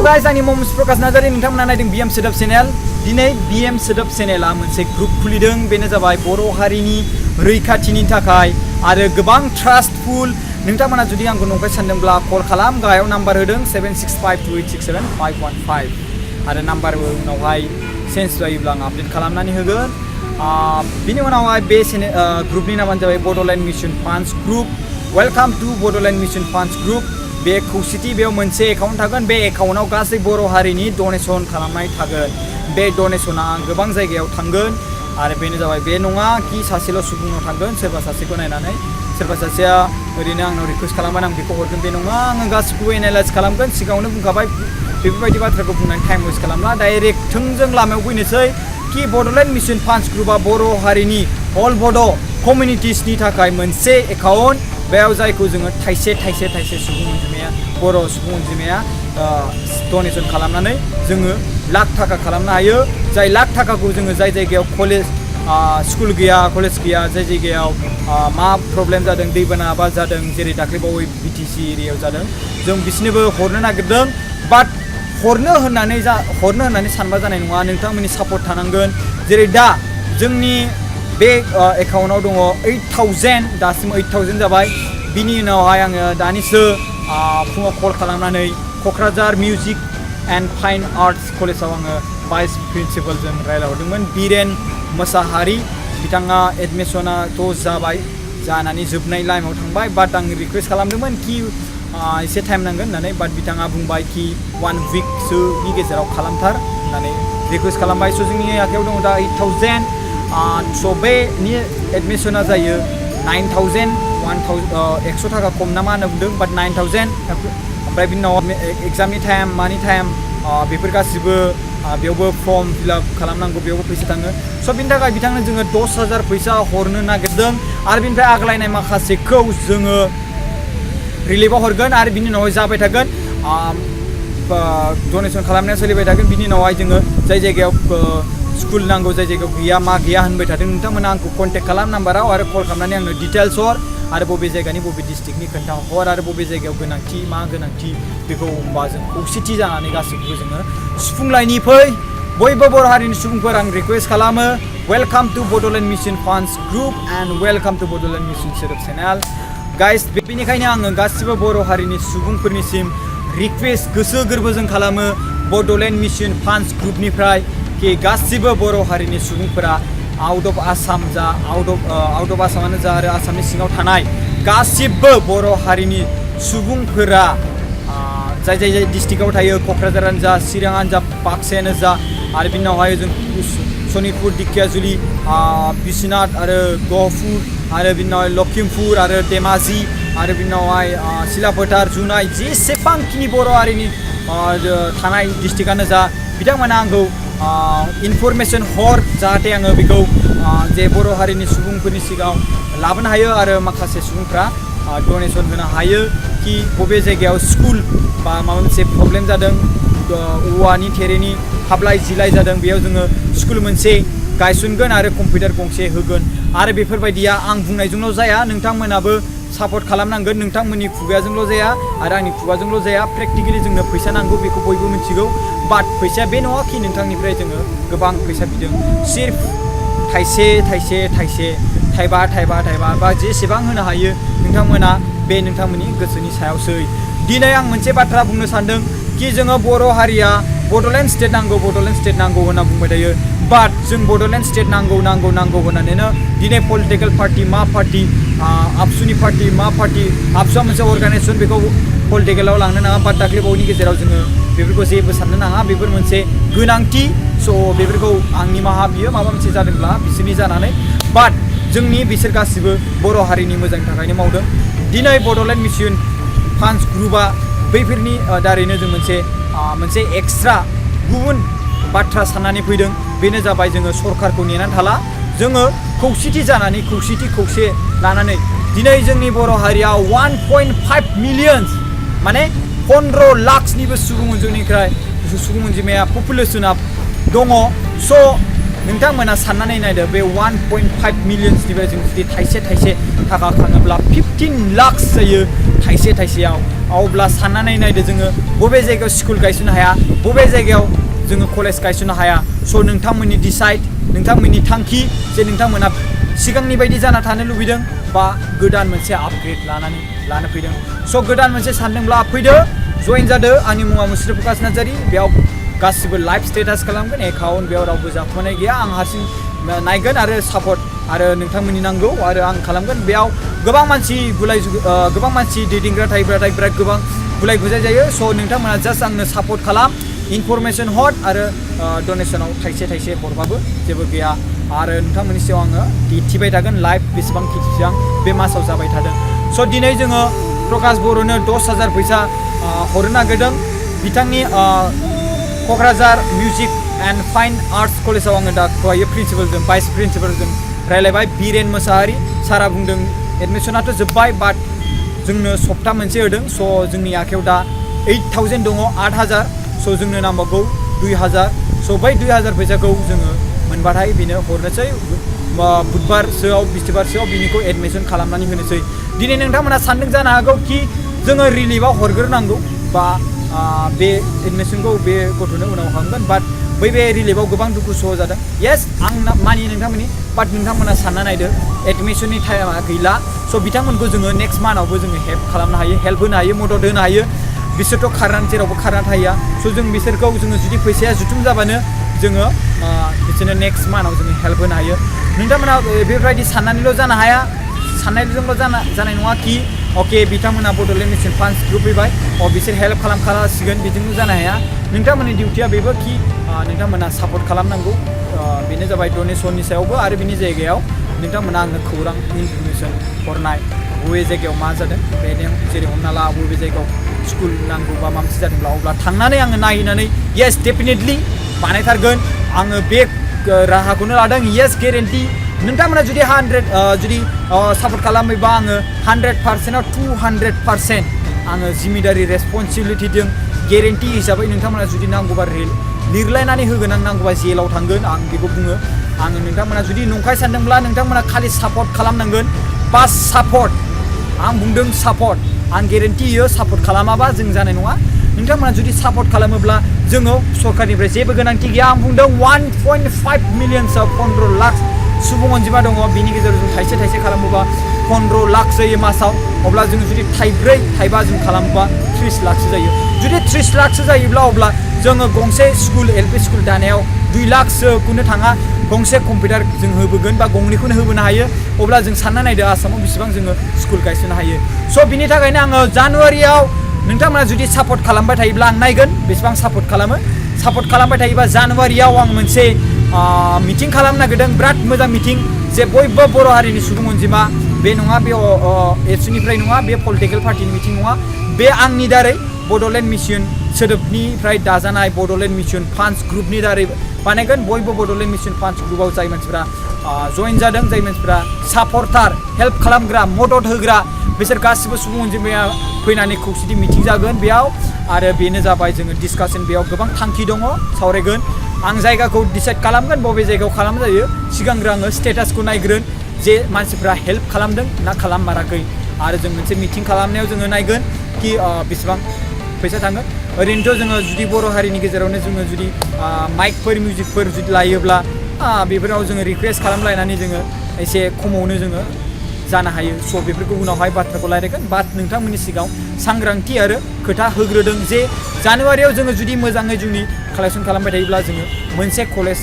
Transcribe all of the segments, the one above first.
guys, आंनि मुं प्रकाश नार्जारी नोंथांमोना नायदों BM सोदोब चेनेल दिनै BM सोदोब चेनेला मोनसे ग्रुप खुलिदों बेनो जाबाय बर' हारिनि रैखाथिनि थाखाय आरो गोबां ट्रास्टफुल नोंथांमोना जुदि आंखौ नंखाय सानदोंब्ला कल खालाम गाहायाव नाम्बार होदों 7652867515 आरो नाम्बार उनावहाय चेन्ज जायोब्ला आं आपडेट खालामनानै होगोन बिनि उनावहाय बे ग्रुपनि नामानो जाबाय Bodoland mission funds group welcome to Bodoland mission funds group बे खौसेथि बेयाव मोनसे एकाउन्ट थागोन बे एकाउन्टआव गासै बर' हारिनि डनेसन खालामनाय थागोन बे डनेसना गोबां जायगायाव थांगोन आरो बेनो जाबाय बे नङा कि सासेल' सुबुंनाव थांगोन सोरबा सासेखौ नायनानै सोरबा सासेया ओरैनो आंनाव रिकुवेस्ट खालामबाय आं बेखौ हरगोन बे नङा आङो गासिखौबो एनालाइज खालामगोन सिगाङावनो बुंखाबाय बेफोरबायदि बाथ्राखौ बुंनानै टाइम वेस्ट खालामला डाइरेक्ट थोंजों लामायाव फैनोसै कि बड'लेण्ड मिशन फान्ड्स ग्रुपआ बर' हारिनि अल बड' कमिउनिटिसनि थाखाय मोनसे एकाउन्ट बेयाव जायखौ जोङो थाइसे सुबुं अनजिमाया बर' सुबुं अनजिमाया डनेसन खालामनानै जोङो लाख थाखा खालामनो हायो जाय लाख थाखाखौ जोङो जाय जायगायाव कलेज स्कुल गैया कलेज गैया जाय जायगायाव मा प्रब्लेम जादों दैबाना बा जादों जेरै दाख्लैबावै BTC एरियायाव जादों जों बिसोरनोबो हरनो नागिरदों बाट हरनो होननानै सानबा जानाय नङा नोंथांमोननि सापर्ट थानांगोन जेरै दा जोंनि बे एकाउन्टआव दङ 8000 दासिम 8000 जाबाय बिनि उनावहाय आङो दानिसो फुङाव कल खालामनानै Kokrajhar music and fine arts कलेजाव आङो भाइस प्रिन्सिपालजों रायज्लायहरदोंमोन बिरेन मोसाहारि बिथाङा एडमिसनाथ' जाबाय जानानै जोबनाय लाइनाव थांबाय बाट आं रिकुवेस्ट खालामदोंमोन कि एसे टाइम नांगोन होननानै बाट बिथाङा बुंबाय कि 1 विकसोनि गेजेराव खालामथार होननानै रिकुवेस्ट खालामबाय स' जोंनि आखायाव दङ दा 8000 स' बेनि एडमिसना जायो 9000 100 थाखा खम ना मा होनना बुंदों बाट 9000 ओमफ्राय बिनि उनाव एग्जामनि टाइम मानि टाइम बेफोर गासिबो बेयावबो फर्म फिलआप खालामनांगौ बेयावबो फैसा थाङो स' बिनि थाखाय बिथांनो जोङो 10,000 फैसा हरनो नागिरदों आरो बिनिफ्राय आग्लायनाय माखासेखौ जोङो रिलिफआव हरगोन आरो बिनि उनावहाय जाबाय थागोन डनेसन खालामनाया सोलिबाय थागोन बिनि उनावहाय जोङो जाय जायगायाव स्कुल नांगौ जाय जायगायाव गैया मा गैया होनबाय थादों नोंथांमोना आंखौ कन्टेक्ट खालाम नाम्बाराव आरो कल खालामनानै आंनो डिटेल्स हर आरो बबे जायगानि बबे डिस्ट्रिक्टनि खोन्था हर आरो बबे जायगायाव गोनांथि मा गोनांथि बेखौ होमबा जों खौसेथि जानानै गासैखौबो जोङो सुफुंलायनि फै बयबो बर' हारिनि सुबुंफोर आं रिकुवेस्ट खालामो welcome to Bodoland mission funds group and welcome to Bodoland mission सोदोब चेनेल गाइस बेनिखायनो आङो गासिबो बर' हारिनि सुबुंफोरनिसिम रिकुवेस्ट गोसो गोरबोजों खालामो बड'लेण्ड मिशन फान्ड्स ग्रुपनिफ्राय कि गासिबो बर' हारिनि सुबुंफोरा आउट अफ आसाम जा आउट अफ आसामानो जा आरो आसामनि सिङाव थानाय गासिबो बर' हारिनि सुबुंफोरा जाय डिस्ट्रिक्टआव थायो क'क्राझारानो जा चिराङानो जा बाक्सायानो जा आरो बिनि उनावहाय जों सनितपुर दिखियाजुलि बिश्वनाथ आरो गहपुर आरो बिनि उनावहाय लखिमपुर आरो धेमाजि आरो बिनि उनावहाय सिलाफोथार जुनाय जेसेबांखिनि बर' हारिनि थानाय डिस्ट्रिक्टआनो जा बिथांमोना आंखौ इनफरमेसन हर जाहाथे आङो बेखौ जे बर' हारिनि सुबुंफोरनि सिगाङाव लाबोनो हायो आरो माखासे सुबुंफ्रा डनेसन होनो हायो कि बबे जायगायाव स्कुल बा माबा मोनसे प्रब्लेम जादों औवानि थेरेनि हाबलाय जिलाय जादों बेयाव जोङो स्कुल मोनसे गायसनगोन आरो कम्पिउटार गंसे होगोन आरो बेफोरबायदिया आं बुंनायजोंल' जाया नोंथांमोनाबो सापर्ट खालामनांगोन नोंथांमोननि खुगाजोंल' जाया आरो आंनि खुगाजोंल' जाया प्रेक्टिकेलि जोंनो फैसा नांगौ बेखौ बयबो मिथिगौ बाट फैसाया बे नङा कि नोंथांनिफ्राय जोङो गोबां फैसा बिदों सिर्फ थाइसे थाइबा बा जेसेबां होनो हायो नोंथांमोना बे नोंथांमोननि गोसोनि सायावसै दिनै आं मोनसे बाथ्रा बुंनो सानदों कि जोङो बर' हारिया बड'लेण्ड स्टेट नांगौ होनना बुंबाय थायो बाट जों बड'लेण्ड स्टेट नांगौ होननानैनो दिनै पलिटिकेल पार्टि मा पार्टि आबसुनि पार्टि मा पार्टि आबसुआ मोनसे अर्गानाइजेसन बेखौ पलिटिकेलाव लांनो नाङा बाट दाख्लैबावैनि गेजेराव जोङो बेफोरखौ जेबो साननो नाङा बेफोर मोनसे गोनांथि स' बेफोरखौ आंनि माहा बियो माबा मोनसे जादोंब्ला बिसोरनि जानानै बाट जोंनि बिसोर गासिबो बर' हारिनि मोजांनि थाखायनो मावदों दिनै बड'लेण्ड मिशन फान्ड्स ग्रुपआ बैफोरनि दारैनो जों मोनसे एक्सट्रा गुबुन बाथ्रा साननानै फैदों बेनो जाबाय जोङो सरकारखौ नेनानै थाला जोङो खौसेथि जानानै खौसे लानानै दिनै जोंनि बर' हारिया 1.5 मिलियन माने 15 लाखनिबो सुबुं अनजिमाया पपुलेसना दङ स' नोंथांमोना साननानै नायदो बे 1.5 मिलियनसनिफ्राय जों जुदि थाइसे थाखा खाङोब्ला 15 लाख जायो थाइसेयाव अब्ला साननानै नायदो जोङो बबे जायगायाव स्कुल गायसननो हाया बबे जायगायाव जोङो कलेज गायसननो हाया स' नोंथांमोननि डिसाइड नोंथांमोननि थांखि जे नोंथांमोना सिगांनि बायदि जाना थानो लुबैदों बा गोदान मोनसे आपग्रेड लानो फैदों स' गोदान मोनसे सानदोंब्ला फैदो जइन जादो आंनि मुङा मुस्रि प्रकाश नार्जारी बेयाव गासिबो लाइभ स्टेटास खालामगोन एकाउन्ट बेयाव रावबो जाखुमानाय गैया आं हारसिं नायगोन आरो सापर्ट आरो नोंथांमोननि नांगौ आरो आं खालामगोन बेयाव गोबां मानसि दैदेनग्रा थायोब्लाथाय बिराद गोबां गुलाय गुजाय जायो स' नोंथांमोना जास्ट आंनो सापर्ट खालाम इनफरमेसन हर आरो डनेसनाव थाइसे हरबाबो जेबो गैया आरो नोंथांमोननि सायाव आङो दिन्थिबाय थागोन लाइभ बेसेबां बे मासाव जाबाय थादों स' दिनै जोङो प्रकाश बर'नो 10,000 फैसा हरनो नागिरदों बिथांनि Kokrajhar music and fine arts कलेजाव आङो दा दहायो प्रिन्सिपालजों भाइस प्रिन्सिपालजों रायलायबाय बिरेन मोसाहारि सारा बुंदों एडमिसनाथ' जोब्बाय बाट जोंनो सप्ता मोनसे होदों स' जोंनि आखायाव दा 8,000 दङ 8,000 स' जोंनो नांबावगौ 2,000 स' बै 2,000 फैसाखौ जोङो मोनबाथाय बेनो हरनोसै बुधबारसोआव बिस्थिबारसोआव बिनिखौ एडमिसन खालामनानै होनोसै दिनै नोंथांमोना सानदों जानो हागौ कि जोङो रिलिफआव हरग्रोनांगौ बा बे एडमिसनखौ बे गथ'नो उनाव हांगोन बाट बे रिलिफआव गोबां दुखु सह जादों येस आं मानियो नोंथांमोननि बाट नोंथांमोना सानना नायदो एडमिसननि टाइमा गैला स' बिथांमोनखौ जोङो नेक्स्ट मान्थआवबो जोङो हेल्प खालामनो हायो हेल्प होनो हायो मदद होनो हायो बिसोरथ' खारनानै जेरावबो खारना थाया स' जों बिसोरखौ जोङो जुदि फैसाया जुथुम जाबानो जोङो बिसोरनो नेक्स्ट मान्थआव जोङो हेल्प होनो हायो नोंथांमोना बेबायदि साननानैल' जानो हाया साननायजोंल' जानाय नङा कि अके बिथांमोना बड'लेण्ड मिशन फान्ड्स ग्रुप फैबाय बिसोर हेल्प खालामसिगोन बिदिनो जानो हाया नोंथांमोननि डिउटिया बेबो कि नोंथांमोना सापर्ट खालामनांगौ बेनो जाबाय डनेसननि सायावबो आरो बिनि जायगायाव नोंथांमोना आंनो खौरां इनफरमेसन हरनाय बबे जायगायाव मा जादों बेनो जेरै हमना ला बबे जायगायाव स्कुल नांगौ बा माबा मोनसे जादोंब्ला अब्ला थांनानै आङो नायहैनानै येस डेफिनेटलि बानायथारगोन आङो बे राहाखौनो लादों येस गेरेन्टि नोंथांमोना जुदि जुदि सापर्ट खालामोबा आङो 100%आव 200% आङो जिम्मेदारि रेसपन्सिबिलिटिजों गेरेन्टि हिसाबै नोंथांमोना जुदि नांगौबा लिरलायनानै होगोन आं नांगौबा जेलाव थांगोन आं बेखौ बुङो आङो नोंथांमोना जुदि नंखाय सानदोंब्ला नोंथांमोना खालि सापर्ट खालामनांगोन बास सापर्ट आं बुंदों सापर्ट आं गेरेन्टि होयो सापर्ट खालामाबा जों जानाय नङा नोंथांमोना जुदि सापर्ट खालामोब्ला जोङो सरकारनिफ्राय जेबो गोनांथि गैया आं बुंदों 1.5 मिलियनसआव 15 लाख सुबुं अनजिमा दङ बिनि गेजेराव जों थाइसे खालामोबा 15 लाख जायो मासाव अब्ला जों जुदि थाइबा जों खालामोबा 30 लाखसो जायो जुदि 30 लाखसो जायोब्ला अब्ला जोङो गंसे स्कुल एलपि स्कुल दानायाव 2 लाखसोखौनो थाङा गंसे कम्पिउटार जों होबोगोन बा गंनैखौनो होबोनो हायो अब्ला जों सानना नायदो आसामाव बेसेबां जोङो स्कुल गायसननो हायो स' बिनि थाखायनो आङो जानुवारियाव नोंथांमोना जुदि सापर्ट खालामबाय थायोब्ला आं नायगोन बेसेबां सापर्ट खालामो सापर्ट खालामबाय थायोबा जानुवारियाव आं मोनसे मिटिं खालामनो नागिरदों बिराद मोजां मिटिं जे बयबो बर' हारिनि सुबुं अनजिमा बे नङा बे एबसुनिफ्राय नङा बे पलिटिकेल पार्टिनि मिटिं नङा बे आंनि दारै बड'लेण्ड मिशन सोदोबनिफ्राय दाजानाय बड'लेण्ड मिशन फान्ड्स ग्रुपनि दारै बानायगोन बयबो बड'लेण्ड मिशन फान्ड्स ग्रुपआव जाय मानसिफ्रा जइन जादों जाय मानसिफ्रा सापर्टार हेल्प खालामग्रा मदद होग्रा बिसोर गासिबो सुबुं अनजिमाया फैनानै खौसेथि मिटिं जागोन बेयाव आरो बेनो जाबाय जोङो डिसकासन बेयाव गोबां थांखि दङ सावरायगोन आं जायगाखौ डिसाइड खालामगोन बबे जायगायाव खालामनाय जायो सिगांग्रो आङो स्टेटासखौ नायग्रोन जे मानसिफ्रा हेल्प खालामदों ना खालाममाराखै आरो जों मोनसे मिटिं खालामनायाव जोङो नायगोन कि बेसेबां फैसा थाङो ओरैनोथ' जोङो जुदि बर' हारिनि गेजेरावनो जोङो जुदि माइकफोर मिउजिकफोर जुदि लायोब्ला बेफोराव जोङो रिकुवेस्ट खालामलायनानै जोङो एसे खमावनो जोङो जानो हायो स' बेफोरखौ उनावहाय बाथ्राखौ रायलायगोन बाट नोंथांमोननि सिगाङाव सांग्रांथि आरो खोथा होग्रोदों जे जानुवारियाव जोङो जुदि मोजाङै जोंनि कालेक्सन खालामबाय थायोब्ला जोङो मोनसे कलेज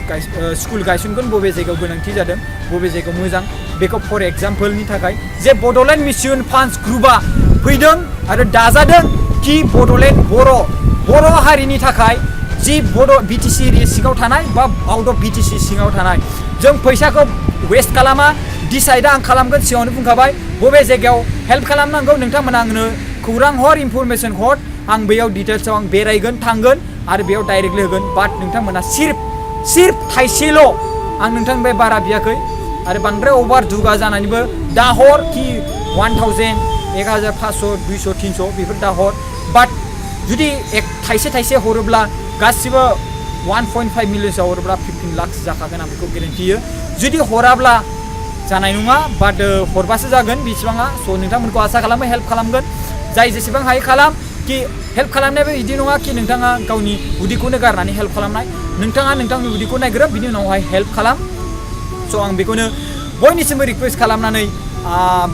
स्कुल गायसनगोन बबे जायगायाव गोनांथि जादों बबे जायगायाव मोजां बेखौ फर एग्जाम्पलनि थाखाय जे बड'लेण्ड मिशन फान्ड्स ग्रुपआ फैदों आरो दाजादों कि बड'लेण्ड बर' हारिनि थाखाय जि BTC एरिया सिङाव थानाय बा आउट अफ BTC सिङाव थानाय जों फैसाखौ वेस्ट खालामा डिसाइडआ आं खालामगोन सिगाङावनो बुंखाबाय बबे जायगायाव हेल्प खालामनांगौ नोंथांमोना आंनो खौरां हर इनफरमेसन हर आं बेयाव डिटेल्सआव आं बेरायगोन थांगोन आरो बेयाव डाइरेक्टलि होगोन बाट नोंथांमोना सिर्फ थाइसेल' आं नोंथांनिफ्राय बारा बियाखै आरो बांद्राय अभार दुगा जानानैबो दाहर कि 1000 1500 200 300 बेफोर दाहर बाट जुदि थाइसे हरोब्ला गासिबो 1.5 मिलियनसो हरोब्ला 15 लाख जाखागोन आं बेखौ गेरेन्टि होयो जुदि हराब्ला जानाय नङा बाट हरबासो जागोन बेसेबाङा स' नोंथांमोनखौ आसा खालामो हेल्प खालामगोन जाय जेसेबां हायो खालाम कि हेल्प खालामनायाबो बिदि नङा कि नोंथाङा गावनि उदैखौनो गारनानै हेल्प खालामनाय नोंथाङा नोंथांनि उदैखौ नायग्रो बिनि उनावहाय हेल्प खालाम स' आं बेखौनो बयनिसिमबो रिक्वेस्ट खालामनानै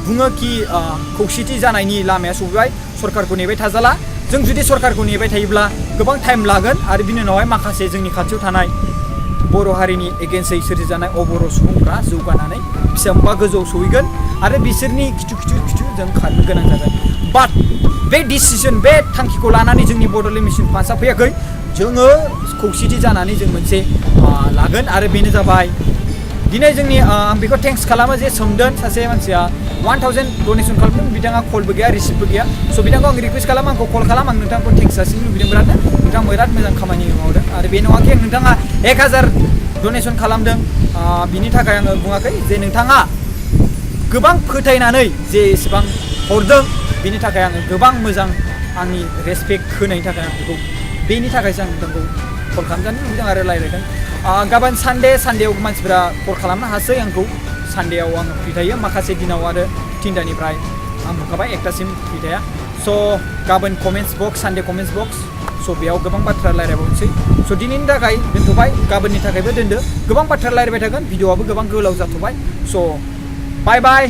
बुङो कि खौसेथि जानायनि लामाया सफैबाय सरकारखौ नेबाय थाजाला जों जुदि सरकारखौ नेबाय थायोब्ला गोबां टाइम लागोन आरो बिनि उनावहाय माखासे जोंनि खाथियाव थानाय बर' हारिनि एगेन्स्टै सोरजिजानाय अबर' सुबुंफ्रा जौगानानै बेसेबांबा गोजौआव सहैगोन आरो बिसोरनि खिथु जों खारनो गोनां जागोन बाट बे डिसिसन बे थांखिखौ लानानै जोंनि बड'लेण्ड मिशन फान्सआ फैयाखै जोङो खौसेथि जानानै जों मोनसे लागोन आरो बेनो जाबाय दिनै जोंनि आं बेखौ थेंक्स खालामो जे सोमदोन सासे मानसिया 1000 डनेसन खालामदों बिथाङा कलबो गैया रिसिभबो गैया स' बिथांखौ आं रिक्वेस्ट खालामो आंखौ कल खालाम आं नोंथांखौ थेंक्स जासिनो लुबैदों बिरादनो नोंथाङा बिराद मोजां खामानि मावदों आरो बे नङा कि नोंथाङा 1000 डनेसन खालामदों बिनि थाखाय आङो बुङाखै जे नोंथाङा गोबां फोथायनानै जे एसेबां हरदों बिनि थाखाय आङो गोबां मोजां आंनि रेसपेक्ट होनायनि थाखाय आं बेखौ बेनि थाखायसो आं नोंथांखौ कल खालामजानो लुबैदों आरो रायज्लायदों गाबोन सानदेआव मानसिफ्रा कल खालामनो हासै आंखौ सानदेआव आङो फ्रि थायो माखासे दिनाव आरो 3टानिफ्राय आं बुंखाबाय 1टासिम फ्रि थाया स' गाबोन कमेन्ट्स बक्स सानडे कमेन्ट्स बक्स स' बेयाव गोबां बाथ्रा रायज्लायबावनोसै स' दिनैनि थाखाय दोनथ'बाय गाबोननि थाखायबो दोनदो गोबां बाथ्रा रायज्लायबाय थागोन भिडिअ'आबो गोबां गोलाव जाथ'बाय स' बाय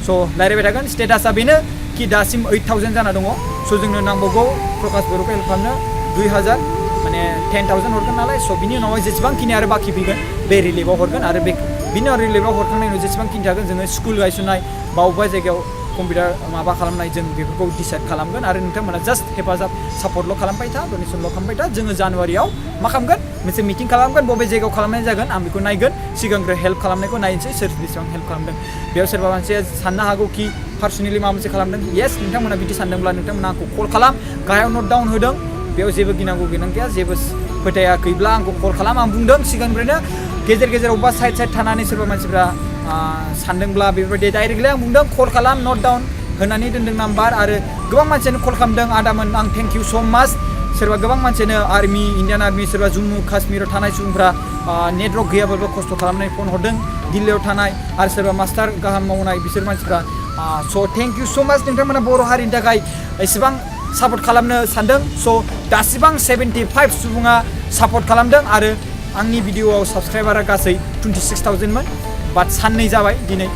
स' रायज्लायबाय थागोन स्टेटासा बेनो कि दासिम 8000 जाना दङ स' जोंनो नांबावगौ प्रकाश बर'खौ हेल्प खालामनो 2000 माने 10,000 हरगोन नालाय स' बिनि उनावहाय जेसेबांखिनि आरो बाखि फैगोन बे रिलिफआव हरगोन आरो बे बिनि उनाव रिलिफआव हरखांनायनि उनाव जेसेबांखिनि थागोन जोङो स्कुल गायसननाय बा अबेबा जायगायाव कम्पिउटार माबा खालामनाय जों बेफोरखौ डिसाइड खालामगोन आरो नोंथांमोना जास्ट हेफाजाब सापर्टल' खालामबाय था डनेसनल' खालामबाय था जोङो जानुवारियाव मा खालामगोन मोनसे मिटिं खालामगोन बबे जायगायाव खालामनाय जागोन आं बेखौ नायगोन सिगांग्रो हेल्प खालामनायखौ नायनोसै सोर बेसेबां हेल्प खालामदों बेयाव सोरबा मानसिया साननो हागौ कि पार्सनेलि माबा मोनसे खालामदों येस नोंथांमोना बिदि सानदोंब्ला नोंथांमोना आंखौ कल खालाम गाहायाव नट डाउन होदों बेयाव जेबो गिनांगौ गोनां गैया जेबो फोथायाखैब्ला आंखौ कल खालाम आं बुंदों सिगांनिफ्रायनो गेजेर अबेबा साइड थानानै सोरबा मानसिफ्रा सानदोंब्ला बेफोरबायदि डाइरेक्टलि आं बुंदों कल खालाम नट डाउन होनानै दोनदों नाम्बार आरो गोबां मानसियानो कल खालामदों आदामोन आं थेंक इउ स' माच सोरबा गोबां मानसियानो आर्मि इण्डियान आर्मि सोरबा जम्मु काश्मीराव थानाय सुबुंफ्रा नेटवर्क गैयाबाबो खस्थ' खालामनानै फन हरदों दिल्लीयाव थानाय आरो सोरबा मास्टार गाहाम मावनाय बिसोर मानसिफ्रा स' थेंक इउ स' माच नोंथांमोना बर' हारिनि थाखाय एसेबां सापर्ट खालामनो सानदों स' दासिबां 75 सुबुङा सापर्ट खालामदों आरो आंनि भिडिअ'आव साबस्क्राइबारा गासै 26,000मोन बाट साननै जाबाय दिनै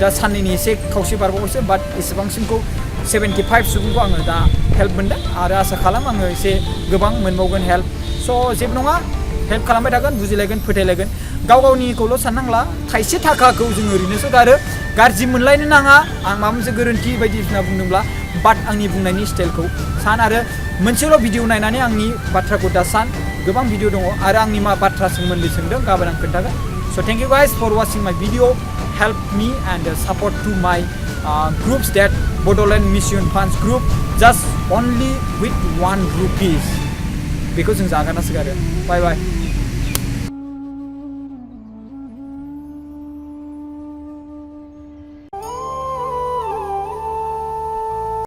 दा साननैनि एसे खावसे बारबावोसो बाट एसेबांसिमखौ 75 सुबुंखौ आङो दा हेल्प मोनदों आरो आसा खालाम आङो एसे गोबां मोनबावगोन हेल्प स' जेबो नङा हेल्प खालामबाय थागोन बुजिलायगोन फोथायलायगोन गाव गावनिखौल' साननांला थाइसे थाखाखौ जों ओरैनोसो गारो गाज्रि मोनलायनो नाङा आं माबा मोनसे गोरोन्थि बायदिसिना बुंदोंब्ला बाट आंनि बुंनायनि स्टाइलखौ सान आरो मोनसेल' भिडिअ नायनानै आंनि बाथ्राखौ दा सान गोबां भिडिअ दङ आरो आंनि मा बाथ्रा सोमोन्दै सोंदों गाबोन आं खोन्थागोन स' थेंक इउ गाइस फर वाचिं माय video help me and support to my groups that Bodoland Mission Funds group just only with 1 rupees because जों जागाना सिगारो बाय बाय